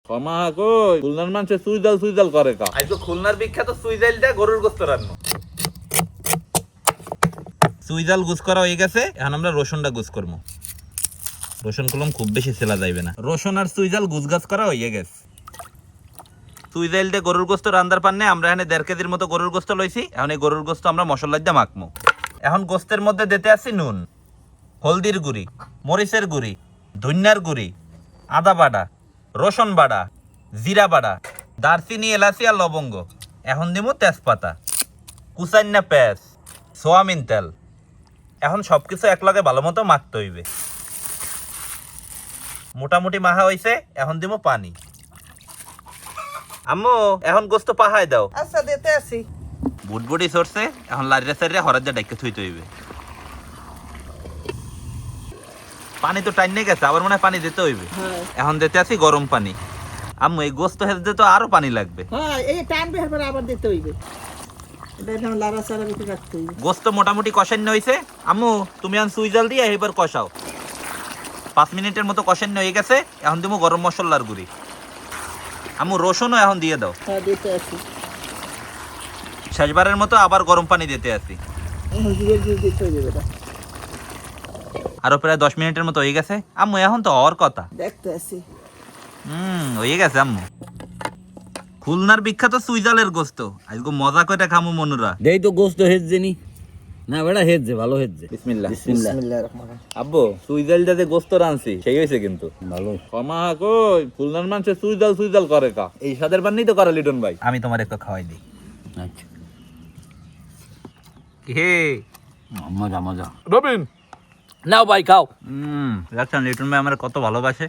ক্ষমা কই খুলনার মানুষে সুইজাল করে কা আজ তো খুলনার বিখ্যাত সুইজালটা গরুর গোস্ত রান্না। সুইজাল গুস করা হয়ে গেছে, এখন আমরা রসুনটা গুস করবো। রসুন কলম খুব বেশি সেলা যাইবে না। রসুন আর সুইজাল গুছগাছ করা হয়ে গেছে। সুইজাইলতে গরুর গোস্ত রান্দার পান্নে আমরা এখানে 1.5 কেজির মতো গরুর গোস্ত লইছি। এখন এই গরুর গোস্ত আমরা মশলা দিয়ে মাখবো। এখন গোস্তের মধ্যে দিতে আসি নুন, হলদির গুঁড়ি, মরিচের গুঁড়ি, ধনিয়ার গুঁড়ি, আদা বাটা, রসুন বাটা, জিরা বাটা, দারচিনি, এলাচি আর লবঙ্গ। এখন দিব তেজপাতা, কুচাইনা পেঁয়াজ, সোয়াবিন তেল। এখন সবকিছু একলগে ভালো মতো মাখতে হইবে। মোটামুটি মাখা হইছে, এখন দিব পানি। আম্মু এখন গোস্ত পাহাই দাও। আচ্ছা দিতে আসি। বুটবুটি সরছে, এখন লারিয়া সারিয়া হরাজ্জা ডাইকে থুইতে হইবে। পানি তো টাইনে গেছে, আবার মনে হয় পানি দিতে হইবে। এখন দিতে আসি গরম পানি। আম্মু এই গোস্ত হেলতে তো আরো পানি লাগবে। হ্যাঁ এই টানবে এরপর আবার দিতে হইবে। এটা এখন লাড়া চাড়া দিতে রাখতে হইবে। গোস্ত মোটামুটি কষান্য হইছে। আম্মু তুমি এখন সুইজাল দিয়ে এবার কষাও। 5 মিনিটের মতো কষান্য হয়ে গেছে, এখন দিব গরম মশলার গুঁড়ি। আম্মু রসুনও এখন দিয়ে দাও। হ্যাঁ দিতে আসি। শেষবারের মতো আবার গরম পানি দিতে আসি। এখন জিরে জিরে দিতে হইবে এটা। আরো প্রায় 10 মিনিটের মতো হয়ে গেছে। আম্মু এখন তো হওয়ার কথা। দেখতে আসি। হয়ে গেছে আম্মু। খুলনার বিখ্যাত সুইজালের গোস্ত আজকে মজা করে খামু মনুরা। দেই তো গোস্ত হেজছে নি না বেড়া হেজছে ভালো হেজছে বিসমিল্লাহ বিসমিল্লাহির রহমানির রহিম। আব্বু সুইজালটা যে গোস্ত রানছি সেই হয়েছে কিন্তু ভালো ক্ষমা কই খুলনার মানুষে সুইজাল করে কা এই স্বাদের পান্নি তো করে লিটন ভাই। আমি তোমার একটু খাওয়াই দিই। আচ্ছা হে মজা মজা রবিন নাও ভাই খাও। দেখছেন লিটন ভাই আমার কত ভালোবাসে।